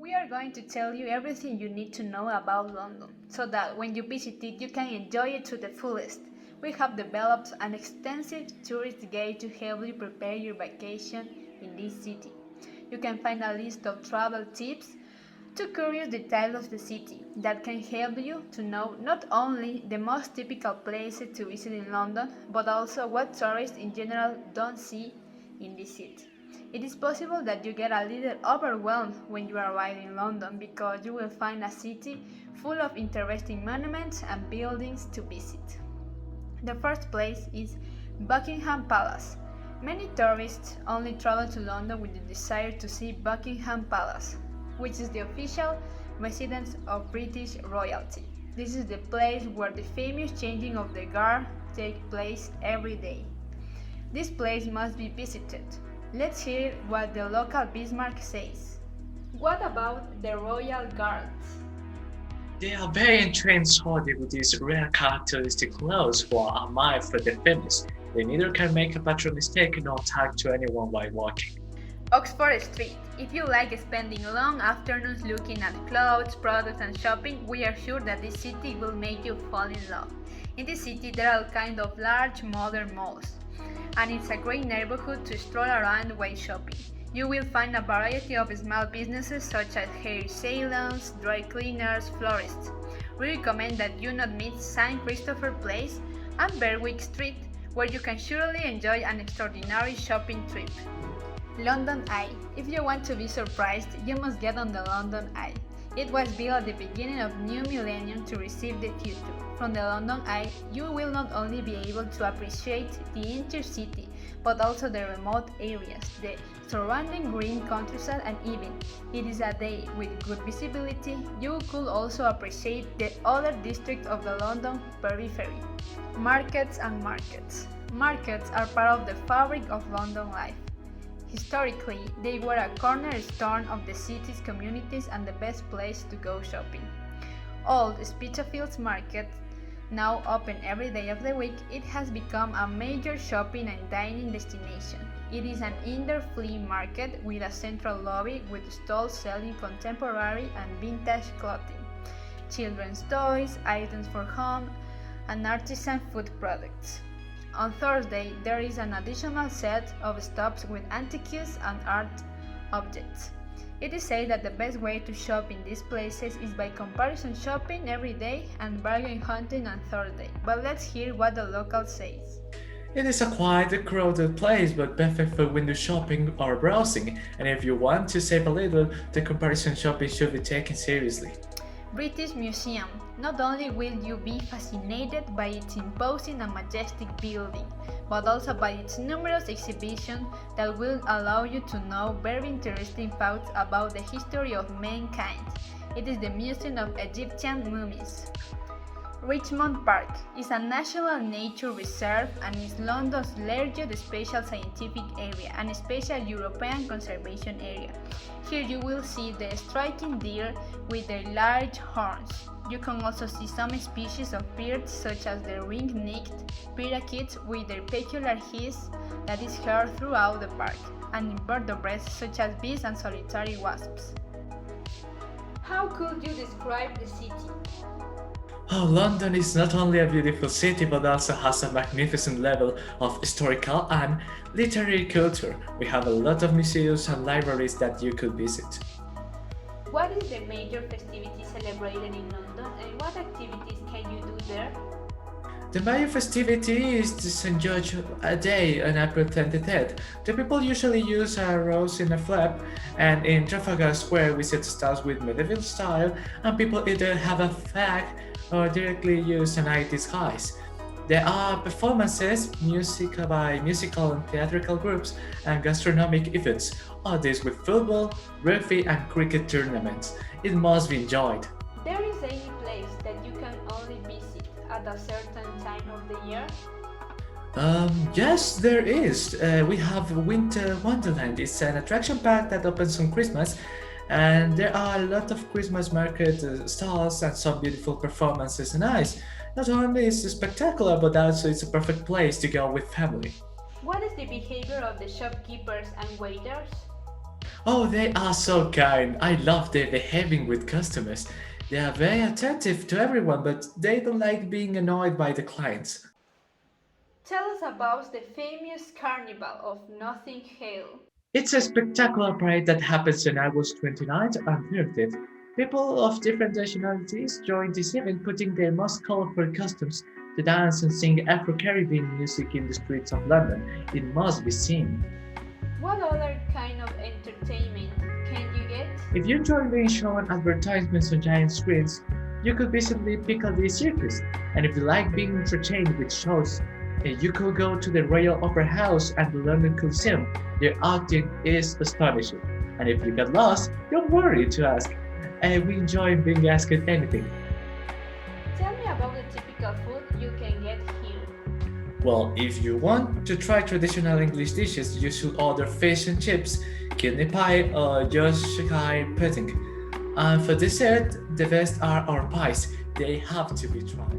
We are going to tell you everything you need to know about London, so that when you visit it you can enjoy it to the fullest. We have developed an extensive tourist guide to help you prepare your vacation in this city. You can find a list of travel tips to curious details of the city that can help you to know not only the most typical places to visit in London, but also what tourists in general don't see in this city. It is possible that you get a little overwhelmed when you arrive in London because you will find a city full of interesting monuments and buildings to visit. The first place is Buckingham Palace. Many tourists only travel to London with the desire to see Buckingham Palace, which is the official residence of British royalty. This is the place where the famous changing of the guard takes place every day. This place must be visited. Let's hear what the local Bismarck says. What about the Royal Guards? They are very trendsetters with these rare characteristic clothes who are admired for their fitness. They neither can make a bad mistake nor talk to anyone while walking. Oxford Street. If you like spending long afternoons looking at clothes, products, and shopping, we are sure that this city will make you fall in love. In this city, there are all kinds of large modern malls, and it's a great neighborhood to stroll around while shopping. You will find a variety of small businesses such as hair salons, dry cleaners, florists. We recommend that you not miss St. Christopher Place and Berwick Street, where you can surely enjoy an extraordinary shopping trip. London Eye. If you want to be surprised, you must get on the London Eye. It was built at the beginning of new millennium to receive the future. From the London Eye, you will not only be able to appreciate the intercity, but also the remote areas, the surrounding green countryside, and even, it is a day with good visibility, you could also appreciate the other districts of the London periphery. Markets and markets. Markets are part of the fabric of London life. Historically, they were a cornerstone of the city's communities and the best place to go shopping. Old Spitalfields Market, now open every day of the week, it has become a major shopping and dining destination. It is an indoor flea market with a central lobby with stalls selling contemporary and vintage clothing, children's toys, items for home, and artisan food products. On Thursday, there is an additional set of stops with antiques and art objects. It is said that the best way to shop in these places is by comparison shopping every day and bargain hunting on Thursday. But let's hear what the local says. It is a quite crowded place, but perfect for window shopping or browsing, and if you want to save a little, the comparison shopping should be taken seriously. British Museum. Not only will you be fascinated by its imposing and majestic building, but also by its numerous exhibitions that will allow you to know very interesting facts about the history of mankind. It is the Museum of Egyptian Mummies. Richmond Park is a national nature reserve and is London's largest special scientific area and special European conservation area. Here you will see the striking deer with their large horns. You can also see some species of birds such as the ring-necked parakeets with their peculiar hiss that is heard throughout the park, and invertebrates such as bees and solitary wasps. How could you describe the city? Oh, London is not only a beautiful city but also has a magnificent level of historical and literary culture. We have a lot of museums and libraries that you could visit. What is the major festivity celebrated in London and what activities can you do there? The major festivity is the St. George Day on April 23rd. The people usually use a rose in a flap, and in Trafalgar Square visit starts with medieval style, and people either have a flag or directly use an eye disguise. There are performances, music by musical and theatrical groups, and gastronomic events, all this with football, rugby, and cricket tournaments. It must be enjoyed. There is any place that you can only visit at a certain time of the year? Yes, there is. We have Winter Wonderland. It's an attraction park that opens on Christmas, and there are a lot of Christmas market stalls and some beautiful performances and ice. Not only is it spectacular, but also it's a perfect place to go with family. What is the behavior of the shopkeepers and waiters? Oh, they are so kind. I love their behaving with customers. They are very attentive to everyone, but they don't like being annoyed by the clients. Tell us about the famous Carnival of Notting Hill. It's a spectacular parade that happens on August 29th and 30th. People of different nationalities join this event, putting their most colorful costumes to dance and sing Afro-Caribbean music in the streets of London. It must be seen. What other kind of entertainment can you get? If you enjoy being shown advertisements on giant screens, you could visit the Piccadilly Circus. And if you like being entertained with shows, you could go to the Royal Opera House and the London Coliseum. Their acting is astonishing. And if you get lost, don't worry to ask. We enjoy being asked anything. Tell me about the typical food you can get here. Well, if you want to try traditional English dishes, you should order fish and chips, kidney pie, or Yorkshire pudding. And for dessert, the best are our pies. They have to be tried.